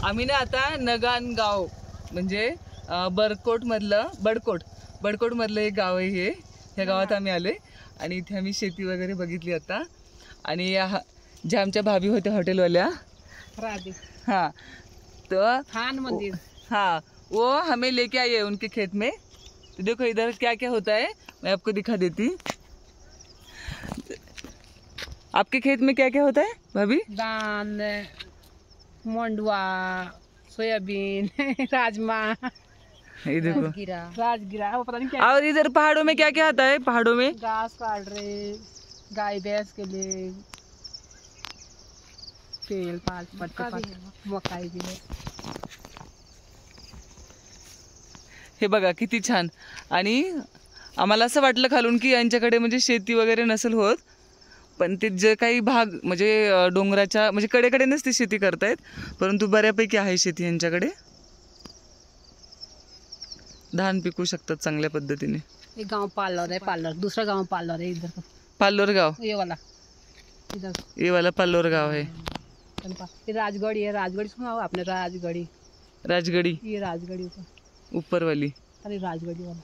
आम्ही ना आता नगान गाव म्हणजे बडकोट मधलं एक गाव आहे हे. ह्या गावात आम्ही आलोय आणि इथे आम्ही शेती वगैरे बघितली आता. आणि ज्या आमच्या भाभी होत्या हॉटेलवाल्या, हाँ तो खान मंदिर, हाँ वो हमें लेके आए उनके खेत में. तो देखो इधर क्या क्या होता है, मैं आपको दिखा देती. आपके खेत में क्या क्या होता है भाभी? दान, मंडुआ, सोयाबीन, राजमा, ये देखो राजगिरा, वो पता नहीं क्या. और इधर पहाड़ों में क्या क्या आता है? पहाड़ों में घास काट रहे, गाय भैंस के लिए तेल, मकाई भी है. हे बघा किती छान. आणि आम्हाला असं वाटलं खालून की यांच्याकडे म्हणजे शेती वगैरे नसेल होत, पण ते जे काही भाग म्हणजे डोंगराच्या म्हणजे कडेकडे नसते शेती करतायत, परंतु बऱ्यापैकी आहे शेती यांच्याकडे. धान पिकू शकतात चांगल्या पद्धतीने. एक गांव पार्लर है, पार्लर दूसरा गांव पार्लर है इधर. पाल्लोर गाव, ये वाला इधर, ये वाला पाल्लोर गाव है. ये राजगढ़ी है. राजगढ़ी सुना हो आपने? राजगढ़ी, राजगढ़ी ये राजगढ़ी ऊपर वाली. अरे राजगढ़ी वाला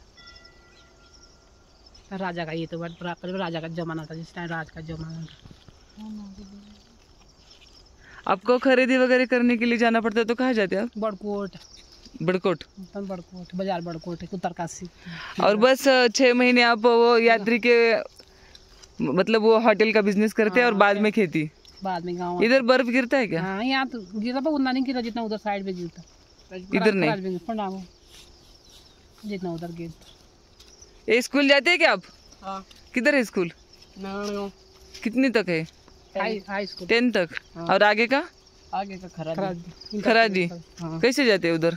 राजा का, ये तो पहले राजा का जमाना था, जिस टाइम राज का जमाना था. आपको खरीदी वगैरह करने के लिए जाना पड़ता है तो कहाँ जाते हैं आप? बड़कोट, बड़कोट बाजार बड़कोट है, उत्तरकाशी. और बस 6 महीने आप वो यात्री के मतलब वो होटल का बिजनेस करते हैं और बाद में खेती. बाद में गाँव. इधर बर्फ गिरता है क्या? हाँ यहाँ तो गिरता, पर उतना नहीं गिरा जितना उधर साइड में गिरता. इधर नहीं, जितना उधर गिरता. ये स्कूल जाते हैं क्या आप? हाँ. किधर है स्कूल? कितनी तक है? हाई स्कूल 10 तक. और आगे का? आगे का खरादी. हाँ. कैसे जाते हैं उधर?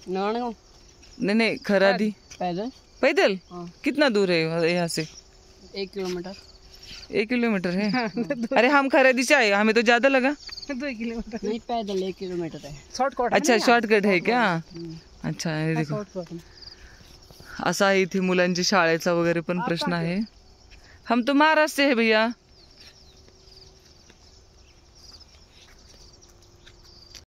नहीं खरादी पैदल. पैदल? हाँ. कितना दूर है यहाँ से? 1 किलोमीटर. 1 किलोमीटर है. अरे हम खरादी से आए, हमें तो ज्यादा लगा. 2 किलोमीटर नहीं, पैदल 1 किलोमीटर है. शॉर्टकट. अच्छा शॉर्टकट है क्या? अच्छा हे देखो. असा आहे इथे मुलांच्या शाळेचा वगैरे पण प्रश्न आहे. हम तो महाराष्ट्र से है भैया.